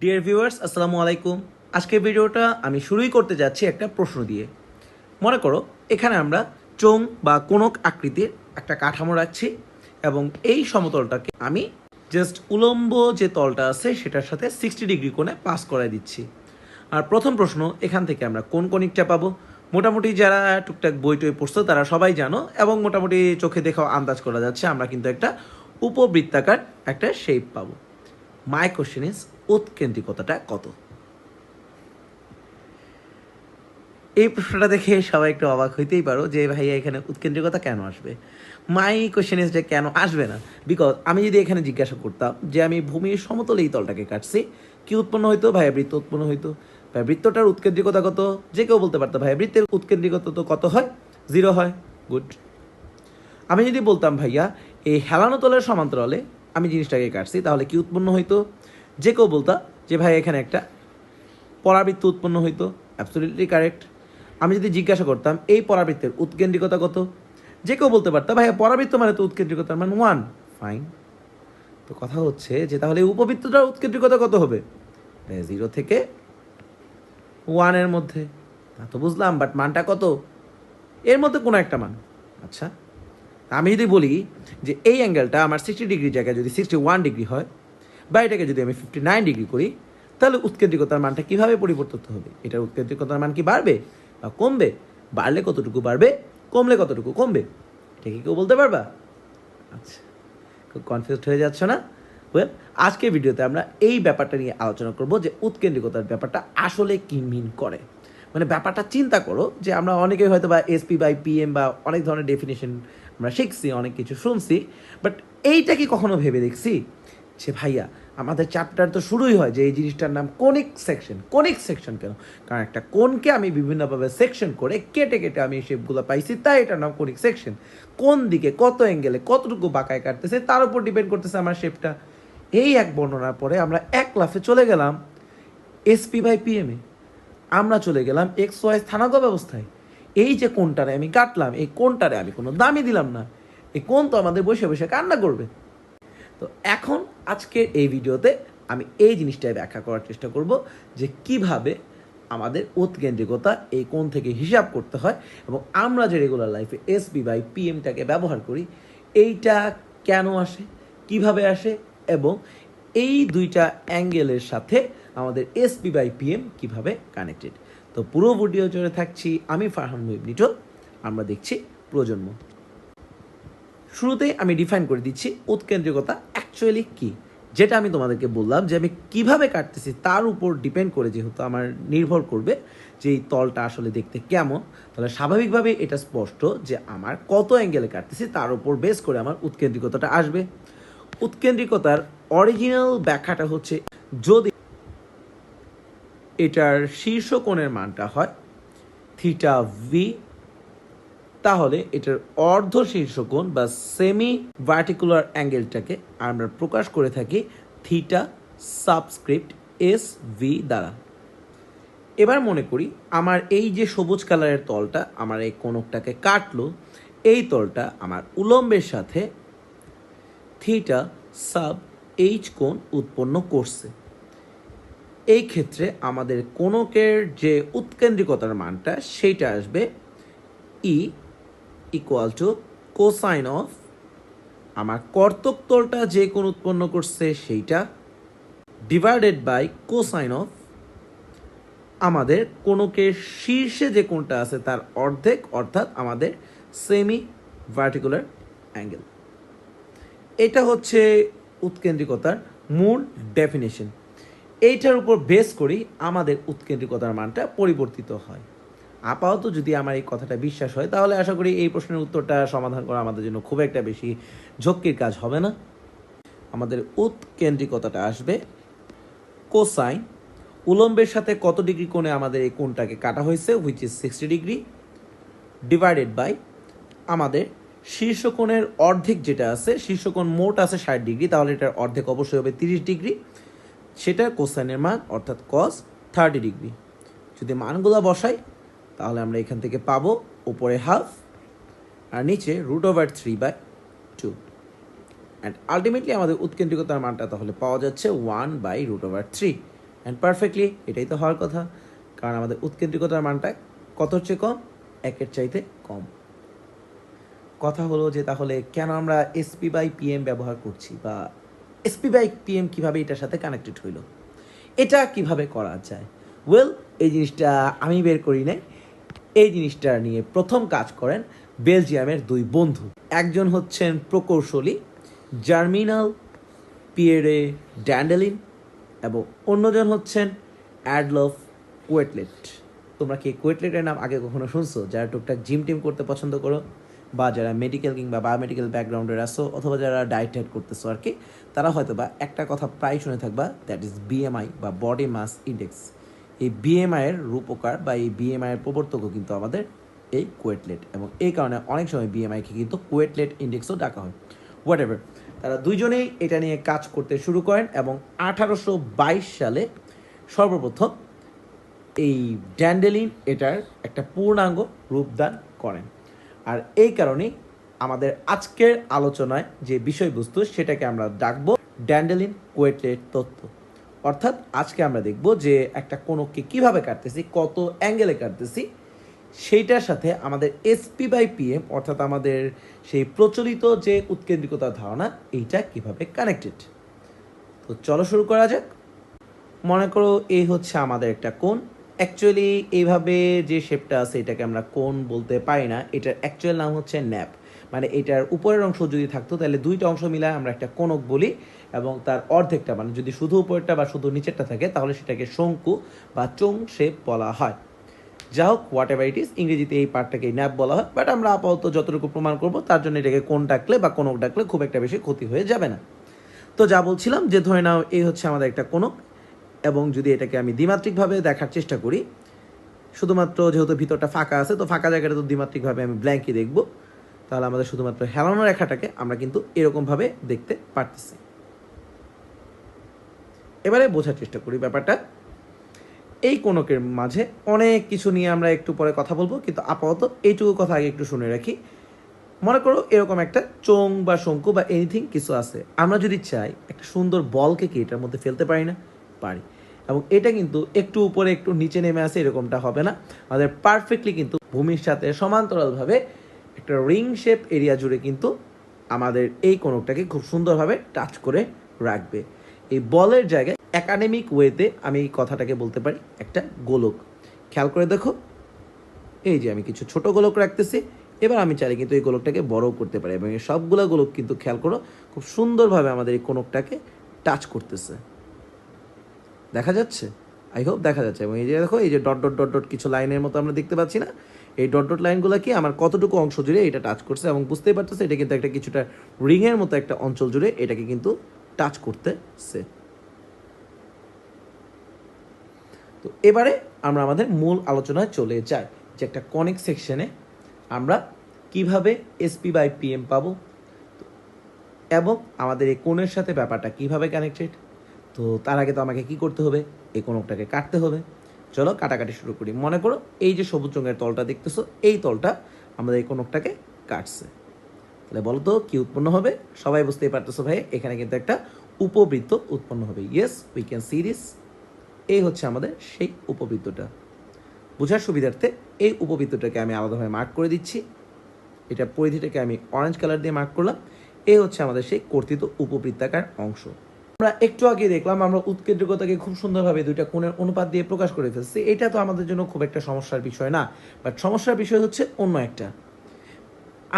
Dear viewers, আসসালামু আলাইকুম। আজকের ভিডিওটা আমি শুরুই করতে যাচ্ছি একটা প্রশ্ন দিয়ে। মনে করো এখানে আমরা চোং বা কোনক আকৃতির একটা কাঠামো রাখছি এবং এই সমতলটাকে আমি জাস্ট উলম্ব যে তলটা আছে সেটার সাথে 60 ডিগ্রি কোণে পাস করাই দিচ্ছি। আর প্রথম প্রশ্ন, এখান থেকে আমরা কোন কণিকটা পাবো? মোটামুটি যারা টুকটাক বই টই পড়ছো তারা সবাই জানো এবং মোটামুটি চোখে দেখাও আন্দাজ করা যাচ্ছে আমরা কিন্তু একটা উপবৃত্তাকার একটা শেপ পাবো। মাই কোশ্চেন ইজ, উৎকেন্দ্রিকতাটা কত? এই প্রশ্নটা দেখে সবাই একটু অবাক হইতেই পারো যে ভাইয়া এখানে উৎকেন্দ্রিকতা কেন আসবে। মাই কোশ্চেন ইজ যে কেন আসবে না, বিকজ আমি যদি এখানে জিজ্ঞাসা করতাম যে আমি ভূমির সমতলে এই তলটাকে কাটছি, কি উৎপন্ন হইতো? ভাইয়া বৃত্ত উৎপন্ন হইতো। ভাইয়া বৃত্তটার উৎকেন্দ্রিকতা কত? যে কেউ বলতে পারতো ভাইয়া বৃত্তের উৎকেন্দ্রিকতা তো কত হয়? 0 হয়। গুড। আমি যদি বলতাম ভাইয়া এই হেলানো তলের সমান্তরালে আমি জিনিসটাকে কাটছি, তাহলে কি উৎপন্ন হইতো? যে কেউ বলতা যে ভাই এখানে একটা পরাবৃত্ত উৎপন্ন হইতো। Absolutely correct. আমি যদি জিজ্ঞাসা করতাম এই পরাবৃত্তের উৎকেন্দ্রিকতা কত, যে কেউ বলতে পারতো ভাইয়া পরাবৃত্ত মানে তো উৎকেন্দ্রিকতার মান 1। ফাইন। তো কথা হচ্ছে যে তাহলে এই উপবৃত্তটার উৎকেন্দ্রিকতা কত হবে? 0 থেকে 1 এর মধ্যে। তা তো বুঝলাম, বাট মানটা কত? এর মধ্যে কোনো একটা মান। আচ্ছা, আমি যদি বলি যে এই অ্যাঙ্গেলটা আমার 60 ডিগ্রির জায়গায় যদি 61 ডিগ্রি হয়, বা এটাকে যদি আমি 59 ডিগ্রি করি, তাহলে উৎকেন্দ্রিকতার মানটা কীভাবে পরিবর্তিত হবে? এটার উৎকেন্দ্রিকতার মান কি বাড়বে বা কমবে? বাড়লে কতটুকু বাড়বে, কমলে কতটুকু কমবে? এটা কি কেউ বলতে পারবা? আচ্ছা, খুব কনফিউজড হয়ে যাচ্ছ না? ওয়েল, আজকের ভিডিওতে আমরা এই ব্যাপারটা নিয়ে আলোচনা করব যে উৎকেন্দ্রিকতার ব্যাপারটা আসলে কি মিন করে। মানে ব্যাপারটা চিন্তা করো যে আমরা অনেকেই হয়তো বা এসপি বাই পিএম বা অনেক ধরনের ডেফিনেশন আমরা শিখছি, অনেক কিছু শুনছি, বাট এইটা কি কখনো ভেবে দেখছি যে ভাইয়া আমাদের চ্যাপ্টার তো শুরুই হয় যে এই জিনিসটার নাম কোনিক সেকশন। কোনিক সেকশন কেন? কারণ একটা কোনকে আমি বিভিন্নভাবে সেকশন করে কেটে কেটে আমি শেপগুলো পাইছি, তাই এটার নাম কোনিক সেকশন। কোন দিকে কত অ্যাঙ্গেলে কতটুকু বাঁকায় কাটতেছে তার উপর ডিপেন্ড করতেছে আমার শেপটা। এই এক বর্ণনার পরে আমরা এক লাফে চলে গেলাম এসপি বাই পিএমে। আমরা চলে গেলাম এক্স ওয়াই স্থানাঙ্ক ব্যবস্থায়। এই যে কোনটারে আমি কাটলাম, এই কোনটারে আমি কোনো দামই দিলাম না, এই কোন তো আমাদের বসে বসে কান্না করবে। তো এখন আজকের এই ভিডিওতে আমি এই জিনিসটাই ব্যাখ্যা করার চেষ্টা করব যে কিভাবে আমাদের উৎকেন্দ্রিকতা এই কোণ থেকে হিসাব করতে হয় এবং আমরা যে রেগুলার লাইফে এসপি বাই পিএমটাকে ব্যবহার করি এইটা কেন আসে, কিভাবে আসে এবং এই দুইটা অ্যাঙ্গেলের সাথে আমাদের এসপি বাই পিএম কীভাবে কানেক্টেড। তো পুরো ভিডিও জুড়ে থাকছি আমি ফারহান মুহিব নিটল। আমরা দেখছি প্রজন্ম। শুরুতেই আমি ডিফাইন করে দিচ্ছি উৎকেন্দ্রিকতা অ্যাকচুয়ালি কী। যেটা আমি তোমাদেরকে বললাম যে আমি কিভাবে কাটতেছি তার উপর ডিপেন্ড করে যেহেতু আমার নির্ভর করবে যে এই তলটা আসলে দেখতে কেমন, তাহলে স্বাভাবিকভাবে এটা স্পষ্ট যে আমার কত অ্যাঙ্গেলে কাটতেছি তার উপর বেস করে আমার উৎকেন্দ্রিকতাটা আসবে। উৎকেন্দ্রিকতার অরিজিনাল ব্যাখ্যাটা হচ্ছে যদি এটার শীর্ষ কোণের মানটা হয় থিটা ভি, তাহলে এটার অর্ধ শীর্ষকোণ বা সেমি ভার্টিকুলার অ্যাঙ্গেলটাকে আমরা প্রকাশ করে থাকি থিটা সাবস্ক্রিপ্ট এস ভি দ্বারা। এবার মনে করি আমার এই যে সবুজ কালারের তলটা আমার এই কোণকটাকে কাটলো, এই তলটা আমার উলম্বের সাথে থিটা সাব এইচ কোণ উৎপন্ন করছে। এই ক্ষেত্রে আমাদের কোণকের যে উৎকেন্দ্রিকতার মানটা সেইটা আসবে ই ইকুয়াল টু কোসাইন অফ আমার কর্তক তলটা যে কোণ উৎপন্ন করছে সেইটা ডিভাইডেড বাই কোসাইন অফ আমাদের কোণকের শীর্ষে যে কোণটা আছে তার অর্ধেক, অর্থাৎ আমাদের সেমি ভার্টিকুলার অ্যাঙ্গেল। এটা হচ্ছে উৎকেন্দ্রিকতার মূল ডেফিনেশন। এইটার উপর বেস করি আমাদের উৎকেন্দ্রিকতার মানটা পরিবর্তিত হয়। আপাতত যদি আমার এই কথাটা বিশ্বাস হয় তাহলে আশা করি এই প্রশ্নের উত্তরটা সমাধান করা আমাদের জন্য খুব একটা বেশি ঝক্কির কাজ হবে না। আমাদের উৎকেন্দ্রিকতাটা আসবে কোসাইন উলম্বের সাথে কত ডিগ্রি কোণে আমাদের এই কোণটাকে কাটা হয়েছে which is 60 degree divided by আমাদের শীর্ষকোণের অর্ধেক যেটা আছে, শীর্ষকোণ মোট আছে 60 ডিগ্রি, তাহলে এটার অর্ধেক অবশ্যই হবে 30 ডিগ্রি, সেটা কোসাইনের মান অর্থাৎ কস 30 ডিগ্রি। যদি মানগুলো বসাই তাহলে আমরা এখান থেকে পাবো উপরে হাফ আর নিচে √3/2 অ্যান্ড আলটিমেটলি আমাদের উৎকেন্দ্রিকতার মানটা তাহলে পাওয়া যাচ্ছে 1/√3। অ্যান্ড পারফেক্টলি এটাই তো হওয়ার কথা, কারণ আমাদের উৎকেন্দ্রিকতার মানটা কতর চেয়ে কম, একের চাইতে কম। কথা হলো যে তাহলে কেন আমরা এসপি বাই পিএম ব্যবহার করছি, বা এসপি বাই পিএম কীভাবে এটার সাথে কানেক্টেড হইল, এটা কিভাবে করা যায়। ওয়েল, এই জিনিসটা আমি বের করি নাই, এই জিনিসটা নিয়ে প্রথম কাজ করেন বেলজিয়ামের দুই বন্ধু। একজন হচ্ছেন প্রকৌশলী জার্মিনাল পিয়েরে ড্যান্ডেলিন এবং অন্যজন হচ্ছেন অ্যাডলফ কোয়েটলেট। তোমরা কি কোয়েটলেটের নাম আগে কখনো শুনছো? যারা টুকটাক জিম টিম করতে পছন্দ করো, বা যারা মেডিকেল কিংবা বায়োমেডিক্যাল ব্যাকগ্রাউন্ডের আসো, অথবা যারা ডায়েট টাইট করতেছো আর কি, তারা হয়তো বা একটা কথা প্রায় শুনে থাকবা, দ্যাট ইজ বিএমআই বা বডি মাস ইন্ডেক্স। এই বিএমআইয়ের রূপকার বা এই বিএমআইয়ের প্রবর্তকও কিন্তু আমাদের এই কোয়েটলেট, এবং এই কারণে অনেক সময় বিএমআইকে কিন্তু কোয়েটলেট ইন্ডেক্সও ডাকা হয়। হোয়াট এভার, তারা দুইজনেই এটা নিয়ে কাজ করতে শুরু করেন এবং 1822 সালে সর্বপ্রথম এই ড্যান্ডেলিন এটার একটা পূর্ণাঙ্গ রূপদান করেন। আর এই কারণেই আমাদের আজকের আলোচনায় যে বিষয়বস্তু সেটাকে আমরা ডাকবো ড্যান্ডেলিন কোয়েটলেট তত্ত্ব। অর্থাৎ আজকে আমরা দেখব যে একটা কোণকে কিভাবে কাটতেছি, কত অ্যাঙ্গেলে কাটতেছি, সেইটার সাথে আমাদের এসপি বাই পিএম অর্থাৎ আমাদের সেই প্রচলিত যে উৎকেন্দ্রিকতার ধারণা, এইটা কিভাবে কানেক্টেড। তো চলো শুরু করা যাক। মনে করো এই হচ্ছে আমাদের একটা কোণ। অ্যাকচুয়ালি এইভাবে যে শেপটা আছে এটাকে আমরা কোণ বলতে পারি না, এটার অ্যাকচুয়াল নাম হচ্ছে ন্যাপ। মানে এটার উপরের অংশ যদি থাকতো তাহলে দুইটা অংশ মিলায় আমরা একটা কোণক বলি, এবং তার অর্ধেকটা মানে যদি শুধু উপরেরটা বা শুধু নিচেরটা থাকে তাহলে সেটাকে শঙ্কু বা চোং শেপ বলা হয়। যা হোক, হোয়াট এভার ইট ইজ, ইংরেজিতে এই পার্টটাকে ন্যাপ বলা হয়, বাট আমরা আপাতত যতটুকু প্রমাণ করব তার জন্য এটাকে কোণ ডাকলে বা কোণক ডাকলে খুব একটা বেশি ক্ষতি হয়ে যাবে না। তো যা বলছিলাম যে ধরে নাও এই হচ্ছে আমাদের একটা কোণক, এবং যদি এটাকে আমি দ্বিমাত্রিকভাবে দেখার চেষ্টা করি, শুধুমাত্র যেহেতু ভিতরটা ফাঁকা আছে তো ফাঁকা জায়গাটা তো দ্বিমাত্রিকভাবে আমি ব্ল্যাঙ্কই দেখব, তাহলে আমাদের শুধুমাত্র হেলানো রেখাটাকে আমরা কিন্তু এরকমভাবে দেখতে পারতেছি। এবারে বোঝার চেষ্টা করি ব্যাপারটা। এই কোণকের মাঝে অনেক কিছু নিয়ে আমরা একটু পরে কথা বলবো, কিন্তু আপাতত এইটুকু কথা আগে একটু শুনে রাখি। মনে করো এরকম একটা চোং বা শঙ্কু বা এনিথিং কিছু আছে, আমরা যদি চাই একটা সুন্দর বলকে কি এটার মধ্যে ফেলতে পারি না? পারি। এবং এটা কিন্তু একটু উপরে একটু নিচে নেমে আসে এরকমটা হবে না, আমাদের পারফেক্টলি কিন্তু ভূমির সাথে সমান্তরালভাবে একটা রিং শেপ এরিয়া জুড়ে কিন্তু আমাদের এই কোণকটাকে খুব সুন্দরভাবে টাচ করে রাখবে। এই বলের জায়গায় একাডেমিক ওয়েতে আমি এই কথাটাকে বলতে পারি একটা গোলক। খেয়াল করে দেখো, এই যে আমি কিছু ছোট গোলক রাখতেছি, এবার আমি চাইলে কিন্তু এই গোলকটাকে বড়ও করতে পারি, এবং এই সবগুলো গোলক কিন্তু খেয়াল করো খুব সুন্দরভাবে আমাদের এই কোণকটাকে টাচ করতেছে। দেখা যাচ্ছে? আই হোপ দেখা যাচ্ছে। এবং এই যে দেখো, এই যে ডট ডট ডট ডট কিছু লাইনের মতো আমরা দেখতে পাচ্ছি না, এই ডট ডট লাইনগুলো কি আমার কতটুকু অংশ জুড়ে এটা টাচ করছে, এবং বুঝতেই পারতেছে এটা কিন্তু একটা কিছুটা রিংয়ের মতো একটা অঞ্চল জুড়ে এটাকে কিন্তু টাচ করতেছে। তো এবারে আমরা আমাদের মূল আলোচনায় চলে যাই, যে একটা কনিক সেকশনে আমরা কিভাবে এসপি বাই পিএম পাবো, এবং আমাদের এই কোণের সাথে ব্যাপারটা কিভাবে কানেক্টেড। তো তার আগে তো আমাকে কি করতে হবে? এই কোণকটাকে কাটতে হবে। চলো কাটাকাটি শুরু করি। মনে করো এই যে সবুজ রঙের তলটা দেখতেছো, এই তলটা আমাদের এই কোণকটাকে কাটছে। তাহলে বলো তো কি উৎপন্ন হবে? সবাই বুঝতেই পারতেছো ভাই, এখানে কিন্তু একটা উপবৃত্ত উৎপন্ন হবে। Yes, we can C this. এই হচ্ছে আমাদের সেই উপবৃত্তটা। বোঝার সুবিধার্থে এই উপবৃত্তটাকে আমি আলাদাভাবে মার্ক করে দিচ্ছি। এটা পরিধিটাকে আমি অরেঞ্জ কালার দিয়ে মার্ক করলাম। এই হচ্ছে আমাদের সেই কর্তিত উপবৃত্তাকার অংশ। আমরা একটু আগে দেখলাম আমরা উৎকেন্দ্রিকতাকে খুব সুন্দরভাবে দুইটা কোণের অনুপাত দিয়ে প্রকাশ করে ফেলছি। এটা তো আমাদের জন্য খুব একটা সমস্যার বিষয় না, বাট সমস্যার বিষয় হচ্ছে অন্য একটা।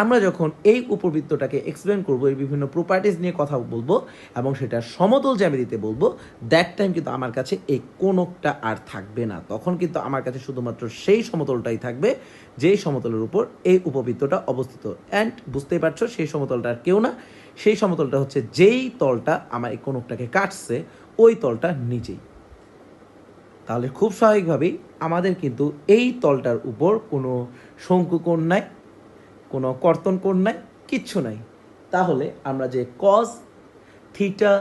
আমরা যখন এই উপবৃত্তটাকে এক্সপ্লেন করবো, এই বিভিন্ন প্রপার্টিজ নিয়ে কথা বলবো এবং সেটা সমতল জ্যামিতিতে বলবো, দ্যাট টাইম কিন্তু আমার কাছে এই কোণকটা আর থাকবে না। তখন কিন্তু আমার কাছে শুধুমাত্র সেই সমতলটাই থাকবে যেই সমতলের উপর এই উপবৃত্তটা অবস্থিত। অ্যান্ড বুঝতেই পারছো সেই সমতলটা আর কেউ না, সেই সমতলটা হচ্ছে যেই তলটা আমার এই কোণকটাকে কাটছে ওই তলটা নিচেই। তাহলে খুব স্বাভাবিকভাবেই আমাদের কিন্তু এই তলটার উপর কোনো শঙ্কুকোণ নাই, কোনো কর্তন কোণ নাই, কিচ্ছু নাই। তাহলে আমরা যে cos theta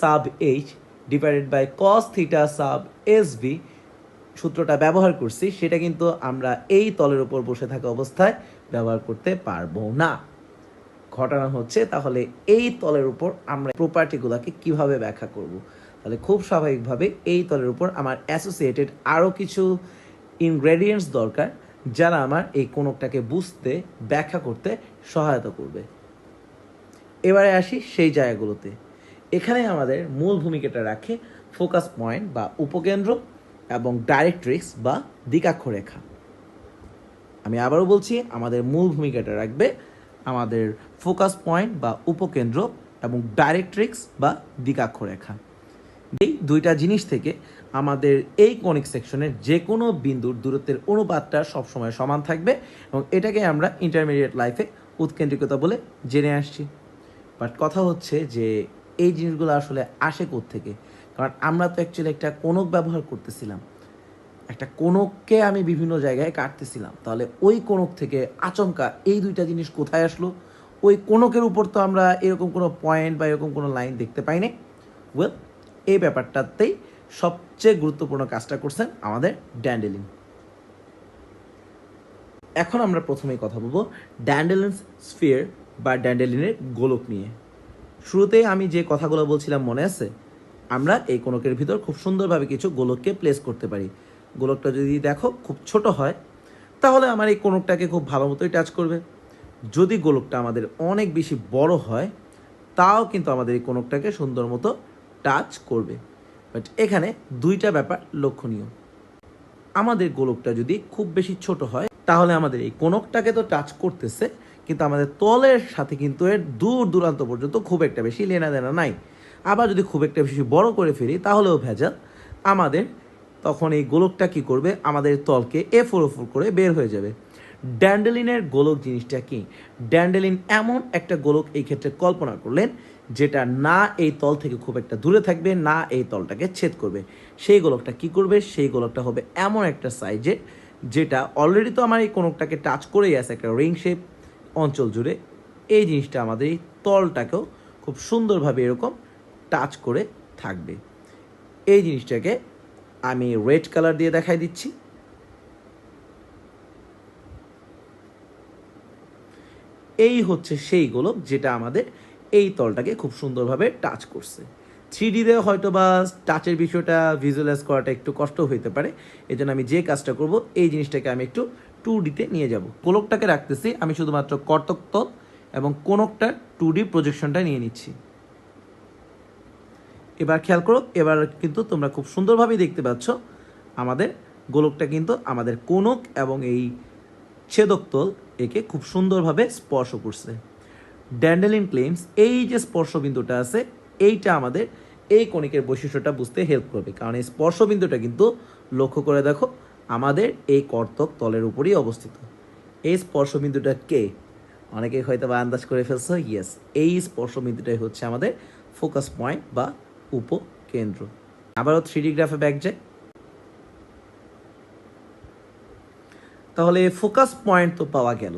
sub H divided by cos theta sub S V সূত্রটা ব্যবহার করছি, সেটা কিন্তু আমরা এই তলের উপর বসে থাকা অবস্থায় ব্যবহার করতে পারবো না। ঘটনা হচ্ছে তাহলে এই তলের উপর আমরা প্রপার্টিগুলোকে কিভাবে ব্যাখ্যা করব। তাহলে খুব স্বাভাবিকভাবে এই তলের উপর আমার অ্যাসোসিয়েটেড আরও কিছু ইনগ্রেডিয়েন্টস দরকার, যারা আমার এই কোণকটাকে বুঝতে, ব্যাখ্যা করতে সহায়তা করবে। এবারে আসি সেই জায়গাগুলোতে। এখানে আমাদের মূল ভূমিকাটা রাখে ফোকাস পয়েন্ট বা উপকেন্দ্র এবং ডাইরেক্ট্রিক্স বা দিকাক্ষরেখা। আমি আবারও বলছি, আমাদের মূল ভূমিকাটা রাখবে আমাদের ফোকাস পয়েন্ট বা উপকেন্দ্র এবং ডাইরেক্ট্রিক্স বা দিকাক্ষরেখা। এই দুইটা জিনিস থেকে আমাদের এই কনিক সেকশনের যে কোনো বিন্দুর দূরত্বের অনুপাতটা সবসময় সমান থাকবে, এবং এটাকে আমরা ইন্টারমিডিয়েট লাইফে উৎকেন্দ্রিকতা বলে জেনে আসছি। বাট কথা হচ্ছে যে এই জিনিসগুলো আসলে আসে থেকে, কারণ আমরা তো অ্যাকচুয়ালি একটা কোণক ব্যবহার করতেছিলাম, একটা কোণককে আমি বিভিন্ন জায়গায় কাটতেছিলাম, তাহলে ওই কোণক থেকে আচমকা এই দুইটা জিনিস কোথায় আসলো? ওই কোণকের উপর তো আমরা এরকম কোনো পয়েন্ট বা এরকম কোনো লাইন দেখতে পাই নাই। ওয়েল, এই ব্যাপারটাতেই সবচেয়ে গুরুত্বপূর্ণ কাজটা করছেন আমাদের ড্যান্ডেলিন। এখন আমরা প্রথমেই কথা বলবো ড্যান্ডেলিন স্ফিয়ার বা ড্যান্ডেলিনের গোলক নিয়ে। শুরুতেই আমি যে কথাগুলো বলছিলাম মনে আছে? আমরা এই কোণকের ভিতর খুব সুন্দরভাবে কিছু গোলককে প্লেস করতে পারি। গোলকটা যদি দেখো খুব ছোট হয়, তাহলে আমার এই কোণকটাকে খুব ভালো মতোই টাচ করবে। যদি গোলকটা আমাদের অনেক বেশি বড় হয়, তাও কিন্তু আমাদের এই কোণকটাকে সুন্দর মতো টাচ করবে। বাট এখানে দুইটা ব্যাপার লক্ষণীয়। আমাদের গোলকটা যদি খুব বেশি ছোট হয়, তাহলে আমাদের এই কোণকটাকে তো টাচ করতেছে, কিন্তু আমাদের তলের সাথে কিন্তু এর দূর দূরান্ত পর্যন্ত খুব একটা বেশি লেনাদেনা নাই। আবার যদি খুব একটা বেশি বড় করে ফেলি, তাহলেও ভেজাল। আমাদের তখন এই গোলকটা কি করবে? আমাদের তলকে এফোর ওফোর করে বের হয়ে যাবে। ড্যান্ডেলিনের গোলক জিনিসটা কি? ড্যান্ডেলিন এমন একটা গোলক এই ক্ষেত্রে কল্পনা করলেন, যেটা না এই তল থেকে খুব একটা দূরে থাকবে, না এই তলটাকে ছেদ করবে। সেই গোলকটা কি করবে? সেই গোলকটা হবে এমন একটা সাইজে, যেটা অলরেডি তো আমার এই কোণকটাকে টাচ করেই আছে একটা রিং শেপ অঞ্চল জুড়ে। এই জিনিসটা আমাদের এই তলটাকেও খুব সুন্দরভাবে এরকম টাচ করে থাকবে। এই জিনিসটাকে আমি রেড কালার দিয়ে দেখাই দিচ্ছি। এই হচ্ছে সেই গোলক যেটা আমাদের এই তলটাকে খুব সুন্দরভাবে টাচ করছে। 3Dতে হয়তো বা টাচের বিষয়টা ভিজুয়ালাইজ করাটা একটু কষ্ট হইতে পারে, এই জন্য আমি যে কাজটা করব, এই জিনিসটাকে আমি একটু 2Dতে নিয়ে যাব। গোলকটাকে রাখতেছি আমি শুধুমাত্র কর্তক তল এবং কোণকটার 2D প্রজেকশনটা নিয়ে নিচ্ছি। এবার খেয়াল করো, এবার কিন্তু তোমরা খুব সুন্দরভাবেই দেখতে পাচ্ছ আমাদের গোলকটা কিন্তু আমাদের কোণক এবং এই ছেদক তল একে খুব সুন্দরভাবে স্পর্শ করছে। ড্যান্ডেলিন ক্লেমস এই যে স্পর্শবিন্দুটা আছে, এইটা আমাদের এই কণিকের বৈশিষ্ট্যটা বুঝতে হেল্প করবে, কারণ এই স্পর্শবিন্দুটা কিন্তু লক্ষ্য করে দেখো আমাদের এই কর্তক তলের উপরই অবস্থিত। এই স্পর্শবিন্দুটা কে? অনেকে হয়তো বা আন্দাজ করে ফেলছো। ইয়েস, এই স্পর্শবিন্দুটাই হচ্ছে আমাদের ফোকাস পয়েন্ট বা উপকেন্দ্র। আবারও 3D গ্রাফে ব্যাক যায়। তাহলে ফোকাস পয়েন্ট তো পাওয়া গেল,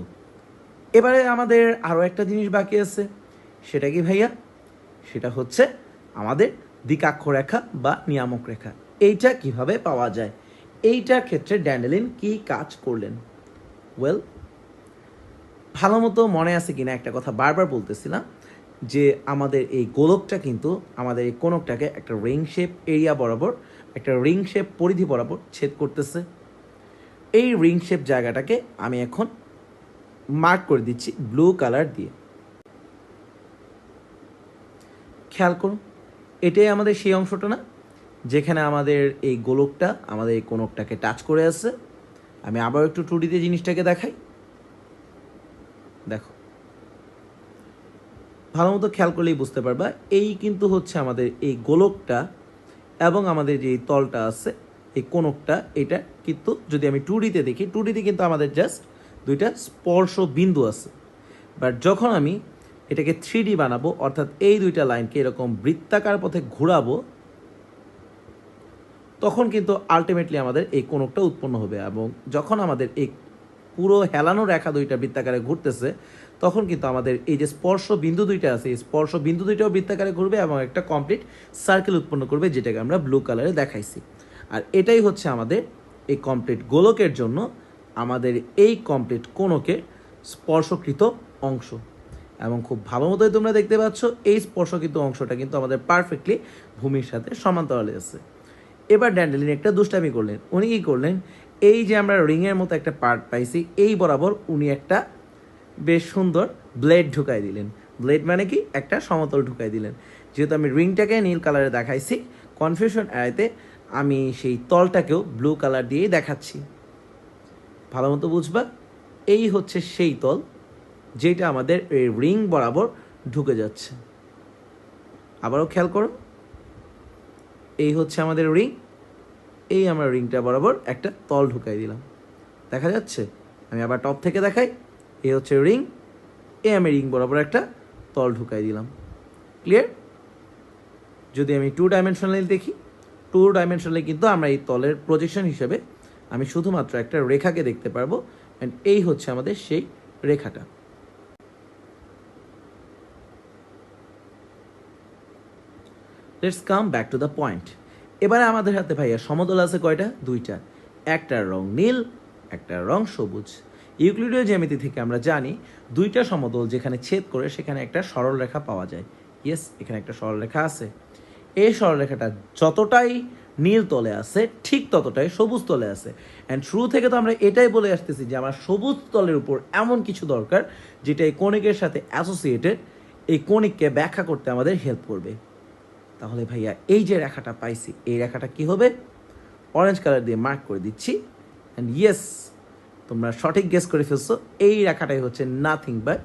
এবারে আমাদের আরও একটা জিনিস বাকি আছে। সেটা কি ভাইয়া? সেটা হচ্ছে আমাদের দিকাক্ষরেখা বা নিয়ামক রেখা। এইটা কিভাবে পাওয়া যায়? এইটার ক্ষেত্রে ড্যান্ডেলিন কি কাজ করলেন? ওয়েল, ভালো মতো মনে আছে কিনা একটা কথা বারবার বলতেছিলাম, যে আমাদের এই গোলকটা কিন্তু আমাদের এই কোণকটাকে একটা রিং শেপ এরিয়া বরাবর, একটা রিং শেপ পরিধি বরাবর ছেদ করতেছে। এই রিং শেপ জায়গাটাকে আমি এখন মার্ক করে দিচ্ছি ব্লু কালার দিয়ে। খেয়াল করুন, এটাই আমাদের সেই অংশটা না, যেখানে আমাদের এই গোলকটা আমাদের এই কোণকটাকে টাচ করে আছে। আমি আবার একটু 2Dতে জিনিসটাকে দেখাই। দেখো, ভালো মতো খেয়াল করলেই বুঝতে পারবা, এই কিন্তু হচ্ছে আমাদের এই গোলকটা এবং আমাদের যে তলটা আছে এই কোণকটা, এটা কিন্তু যদি আমি 2Dতে দেখি, 2Dতে কিন্তু আমাদের জাস্ট দুইটা স্পর্শ বিন্দু আছে। বাট যখন আমি এটাকে 3D বানাবো, অর্থাৎ এই দুইটা লাইনকে এরকম বৃত্তাকার পথে ঘোরাবো, তখন কিন্তু আলটিমেটলি আমাদের এই কোণকটা উৎপন্ন হবে। এবং যখন আমাদের এই পুরো হেলানো রেখা দুইটা বৃত্তাকারে ঘুরতেছে, তখন কিন্তু আমাদের এই যে স্পর্শ বিন্দু দুইটা আছে, এই স্পর্শ বিন্দু দুইটাও বৃত্তাকারে ঘুরবে এবং একটা কমপ্লিট সার্কেল উৎপন্ন করবে, যেটাকে আমরা ব্লু কালারে দেখাইছি। আর এটাই হচ্ছে আমাদের এই কমপ্লিট গোলকের জন্য আমাদের এই কমপ্লিট কোণকের স্পর্শকৃত অংশ। এবং খুব ভালো মতোই তোমরা দেখতে পাচ্ছ এই স্পর্শকৃত অংশটা কিন্তু আমাদের পারফেক্টলি ভূমির সাথে সমান্তরালে আছে। এবার ড্যান্ডেলিন একটা দুষ্টামি করলেন। উনি কী করলেন, এই যে আমরা রিংয়ের মতো একটা পার্ট পাইছি এই বরাবর উনি একটা বেশ সুন্দর ব্লেড ঢুকাই দিলেন। ব্লেড মানে কি, একটা সমতল ঢুকাই দিলেন। যেহেতু আমি রিংটাকে নীল কালারে দেখাইছি, কনফিউশন এড়াইতে আমি সেই তলটাকেও ব্লু কালার দিয়েই দেখাচ্ছি। ভালো মতো বুঝবা, এই হচ্ছে সেই তল যেটা আমাদের এই রিং বরাবর ঢুকে যাচ্ছে। আবারও খেয়াল করো, এই হচ্ছে আমাদের রিং, এই আমরা রিংটা বরাবর একটা তল ঢুকাই দিলাম, দেখা যাচ্ছে। আমি আবার টপ থেকে দেখাই, এই হচ্ছে রিং, এই আমি রিং বরাবর একটা তল ঢুকাই দিলাম। ক্লিয়ার? যদি আমি 2 ডাইমেনশনালি দেখি, 2 ডাইমেনশনালি কিন্তু আমরা এই তলের প্রজেকশন হিসেবে আমি শুধুমাত্র একটা রেখাকে দেখতে পারবো, অ্যান্ড এই হচ্ছে আমাদের সেই রেখাটা। Let's come back to the point. এবারে আমাদের হাতে ভাইয়া সমতল আছে কয়টা? 2টা। একটার রং নীল, একটার রং সবুজ। ইউক্লিডীয় জ্যামিতি থেকে আমরা জানি 2টা সমতল যেখানে ছেদ করে সেখানে একটা সরল রেখা পাওয়া যায়। ইয়েস, এখানে একটা সরল রেখা আছে। এই সরলরেখাটা যতটাই নীল তলে আছে ঠিক ততটাই সবুজ তলে আছে। অ্যান্ড শুরু থেকে তো আমরা এটাই বলে আসতেছি যে আমার সবুজ তলের উপর এমন কিছু দরকার যেটা এই কণিকের সাথে অ্যাসোসিয়েটেড, এই কণিককে ব্যাখ্যা করতে আমাদের হেল্প করবে। তাহলে ভাইয়া এই যে রেখাটা পাইছি, এই রেখাটা কি হবে? অরেঞ্জ কালার দিয়ে মার্ক করে দিচ্ছি। অ্যান্ড ইয়েস, তোমরা সঠিক গেস করে ফেলছো, এই রেখাটাই হচ্ছে নাথিং বাট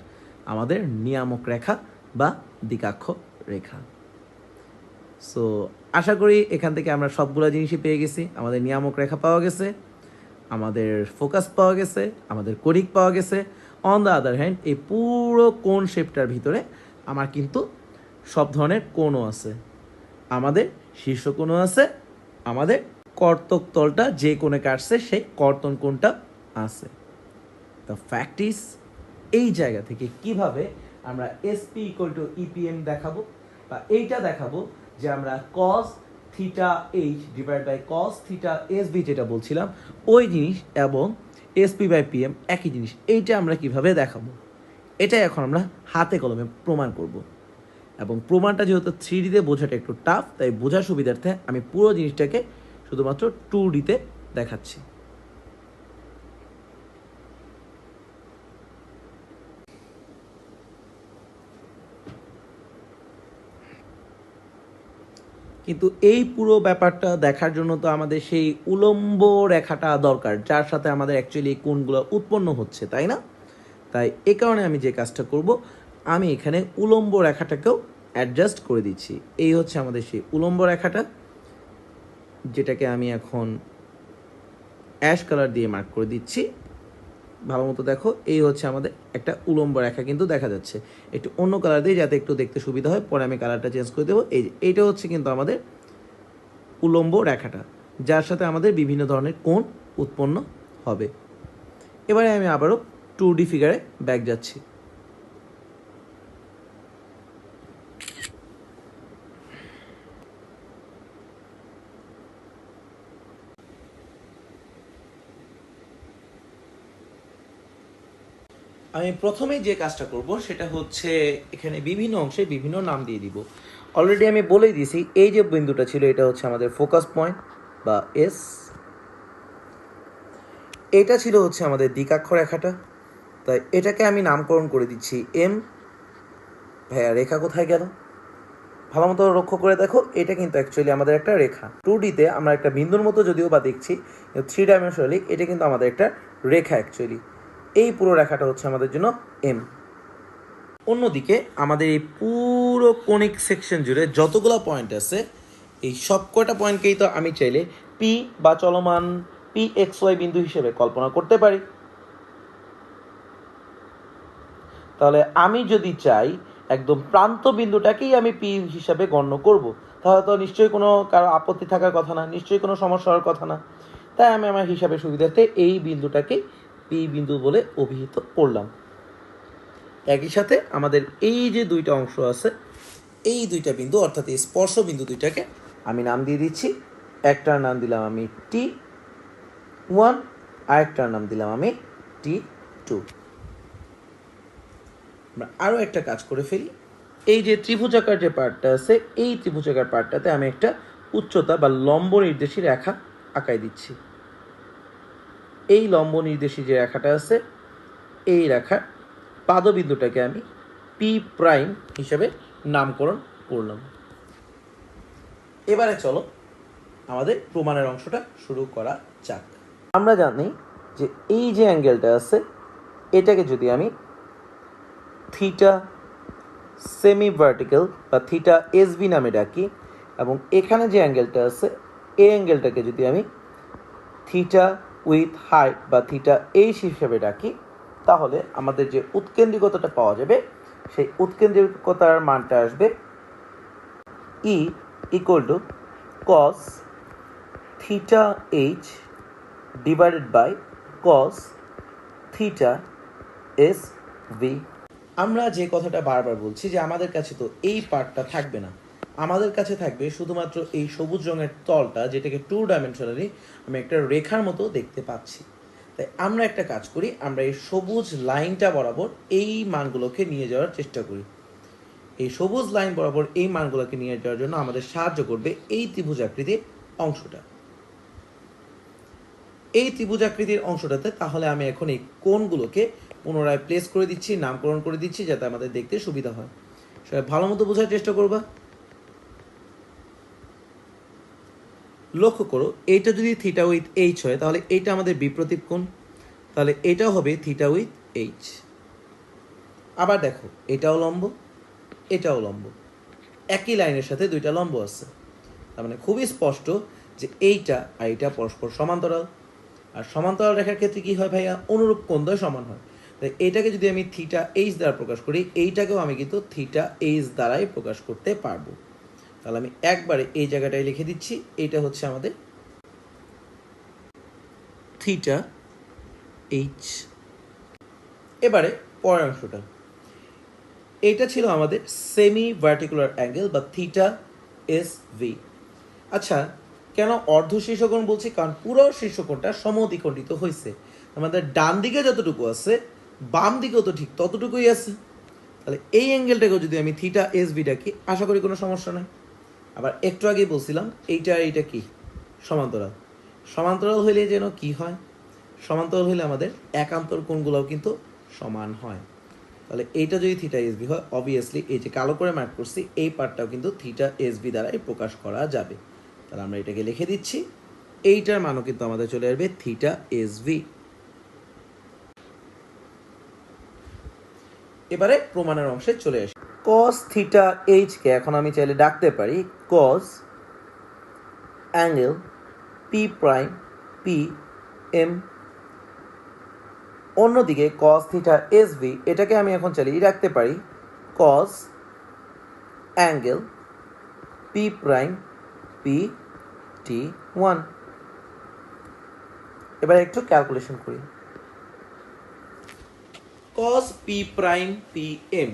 আমাদের নিয়ামক রেখা বা দিকাক্ষ রেখা। সো আশা করি এখান থেকে আমরা সবগুলো জিনিসই পেয়ে গেছি। আমাদের নিয়ামক রেখা পাওয়া গেছে, আমাদের ফোকাস পাওয়া গেছে, আমাদের কণিক পাওয়া গেছে। অন দ্য আদার হ্যান্ড এই পুরো কোণ শেপটার ভিতরে আমার কিন্তু সব ধরনের কোণও আছে। আমাদের শীর্ষকোণও আছে, আমাদের কর্তক তলটা যে কোণে কাটছে সেই কর্তন কোণটা আছে। দ্য ফ্যাক্ট ইজ, এই জায়গা থেকে কিভাবে আমরা এসপি ইকুয়াল টু ইপিএম দেখাবো, বা এইটা দেখাবো যে আমরা cos theta H divide by cos theta SB যেটা বলছিলাম ওই জিনিস, এবং এসপি বাই পিএম একই জিনিস, এইটা আমরা কিভাবে দেখাবো, এটাই এখন আমরা হাতে কলমে প্রমাণ করব। এবং প্রমাণটা যেহেতু 3Dতে বোঝাটা একটু টাফ, তাই বোঝার সুবিধার্থে আমি পুরো জিনিসটাকে শুধুমাত্র 2Dতে দেখাচ্ছি। কিন্তু এই পুরো ব্যাপারটা দেখার জন্য তো আমাদের সেই উলম্ব রেখাটা দরকার, যার সাথে আমাদের অ্যাকচুয়ালি কোণগুলো উৎপন্ন হচ্ছে, তাই না? তাই এ কারণে আমি যে কাজটা করব, আমি এখানে উলম্ব রেখাটাকেও অ্যাডজাস্ট করে দিচ্ছি। এই হচ্ছে আমাদের সেই উলম্ব রেখাটা, যেটাকে আমি এখন অ্যাশ কালার দিয়ে মার্ক করে দিচ্ছি। ভালো মতো দেখো, এই হচ্ছে আমাদের একটা উলম্ব রেখা কিন্তু দেখা যাচ্ছে। একটু অন্য কালার দিয়ে যাতে একটু দেখতে সুবিধা হয়, পরে আমি কালারটা চেঞ্জ করে দেবো। এই যে এইটা হচ্ছে কিন্তু আমাদের উলম্ব রেখাটা, যার সাথে আমাদের বিভিন্ন ধরনের কোণ উৎপন্ন হবে। এবারে আমি আবারও 2D ফিগারে ব্যাক যাচ্ছি। আমি প্রথমেই যে কাজটা করব সেটা হচ্ছে এখানে বিভিন্ন অংশে বিভিন্ন নাম দিয়ে দিব। অলরেডি আমি বলেই দিয়েছি, এই যে বিন্দুটা ছিল এটা হচ্ছে আমাদের ফোকাস পয়েন্ট বা এস। এটা ছিল হচ্ছে আমাদের দিকাক্ষ রেখাটা, তাই এটাকে আমি নামকরণ করে দিচ্ছি এম। ভাইয়া রেখা কোথায় গেল? ভালো মতো লক্ষ্য করে দেখো, এটা কিন্তু অ্যাকচুয়ালি আমাদের একটা রেখা। 2Dতে আমরা একটা বিন্দুর মতো যদিও বা দেখছি, 3 ডাইমেনশনালি এটা কিন্তু আমাদের একটা রেখা অ্যাকচুয়ালি। এই পুরো রেখাটা হচ্ছে আমাদের জন্য এম। অন্যদিকে আমাদের এই পুরো কোনিক সেকশন জুড়ে যতগুলো পয়েন্ট আছে, এই সব কয়টা পয়েন্টকেই তো আমি চাইলে পি বা চলমান পি এক্স ওয়াই বিন্দু হিসেবে কল্পনা করতে পারি। তাহলে আমি যদি চাই একদম প্রান্ত বিন্দুটাকেই আমি পি হিসাবে গণ্য করব, তাহলে তো নিশ্চয়ই কোনো কারো আপত্তি থাকার কথা না, নিশ্চয়ই কোনো সমস্যা হওয়ার কথা না। তাই আমি আমার হিসাবে সুবিধার্থে এই বিন্দুটাকে পি বিন্দু বলে অভিহিত করলাম। একই সাথে আমাদের এই যে দুইটা অংশ আছে, এই দুইটা বিন্দু অর্থাৎ এই স্পর্শ বিন্দু দুইটাকে আমি নাম দিয়ে দিচ্ছি। একটার নাম দিলাম আমি T1, আরেকটার নাম দিলাম আমি T2। আমরা আরও একটা কাজ করে ফেলি। এই যে ত্রিভুজাকার যে পার্টটা আছে, এই ত্রিভুজাকার পার্টটাতে আমি একটা উচ্চতা বা লম্ব নির্দেশী রেখা আঁকাই দিচ্ছি। এই লম্ব নির্দেশী যে রেখাটা আছে, এই রেখার পাদবিন্দুটাকে আমি পি প্রাইম হিসেবে নামকরণ করলাম। এবারে চলো আমাদের প্রমাণের অংশটা শুরু করা যাক। আমরা জানি যে এই যে অ্যাঙ্গেলটা আছে, এটাকে যদি আমি থিটা সেমি ভার্টিক্যাল বা থিটা এসবি নামে ডাকি, এবং এখানে যে অ্যাঙ্গেলটা আছে, এই অ্যাঙ্গেলটাকে যদি আমি থিটা উইথ হাইট বা থিটা এইচ হিসেবে ডাকি, তাহলে আমাদের যে উৎকেন্দ্রিকতাটা পাওয়া যাবে, সেই উৎকেন্দ্রিকতার মানটা আসবে ই equal to cos theta H divided by cos theta S V. আমরা যে কথাটা বারবার বলছি যে আমাদের কাছে তো এই পার্টটা থাকবে না, আমাদের কাছে থাকবে শুধুমাত্র এই সবুজ রঙের তলটা, যেটাকে 2 ডাইমেনশনালি আমি একটা রেখার মতো দেখতে পাচ্ছি। তাই আমরা একটা কাজ করি, আমরা এই সবুজ লাইনটা বরাবর এই মানগুলোকে নিয়ে যাওয়ার চেষ্টা করি। এই সবুজ লাইন বরাবর এই মানগুলোকে নিয়ে যাওয়ার জন্য আমাদের সাহায্য করবে এই ত্রিভুজাকৃতির অংশটা। এই ত্রিভুজাকৃতির অংশটাতে তাহলে আমি এখন এই কোণগুলোকে পুনরায় প্লেস করে দিচ্ছি, নামকরণ করে দিচ্ছি, যাতে আমাদের দেখতে সুবিধা হয়। সবাই ভালো মতো বোঝার চেষ্টা করবা। লক্ষ্য করো, এইটা যদি থিটা উইথ এইচ হয়, তাহলে এইটা আমাদের বিপ্রতীপ কোণ, তাহলে এটাও হবে থিটা উইথ এইচ। আবার দেখো, এটাও লম্ব, এটাও লম্ব, একই লাইনের সাথে দুইটা লম্ব আছে। তার মানে খুবই স্পষ্ট যে এইটা আর এইটা পরস্পর সমান্তরাল। আর সমান্তরাল রেখার ক্ষেত্রে কি হয় ভাইয়া? অনুরূপ কোণদ্বয় সমান হয়। তাই এইটাকে যদি আমি থিটা এইচ দ্বারা প্রকাশ করি, এইটাকেও আমি কিন্তু থিটা এইচ দ্বারাই প্রকাশ করতে পারবো। তাহলে আমি একবারে এই জায়গাটায় লিখে দিচ্ছি, এইটা হচ্ছে আমাদের থিটা এইচ। এবারে পরের অংশটা, এটা ছিল আমাদের সেমি ভার্টিকুলার অ্যাঙ্গেল বা থিটা এস ভি। আচ্ছা, কেন অর্ধ শীর্ষকোণ বলছি? কারণ পুরো শীর্ষকোণটা সমদ্বিখণ্ডিত হয়েছে। আমাদের ডান দিকে যতটুকু আছে, বাম দিকেও তো ঠিক ততটুকুই আছে। তাহলে এই অ্যাঙ্গেলটাকেও যদি আমি থিটা এস ভি ডাকি, আশা করি কোনো সমস্যা নেই। আবার একটু আগেই বলছিলাম এইটা আর এইটা কি সমান্তরাল। সমান্তরাল হইলে যেন কি হয়? সমান্তরাল হইলে আমাদের একান্তর কোণগুলোও কিন্তু সমান হয়। তাহলে এইটা যদি থিটা এস বি হয়, অবভিয়াসলি এই যে কালো করে মার্ক করছি, এই পার্টটাও কিন্তু থিটা এস বি দ্বারাই প্রকাশ করা যাবে। তাহলে আমরা এটাকে লিখে দিচ্ছি, এইটার মানও কিন্তু আমাদের চলে আসবে থিটা এস ভি। এবারে প্রমাণের অংশে চলে আসি। কস থিটা এইচ কে এখন আমি চাইলে ডাকতে পারি cos angle P prime P M. অন্যদিকে কস থিটা এস ভি, এটাকে আমি এখন চালিয়ে রাখতে পারি cos angle P prime P T one. এবার একটু ক্যালকুলেশন করি। Cos P prime P M,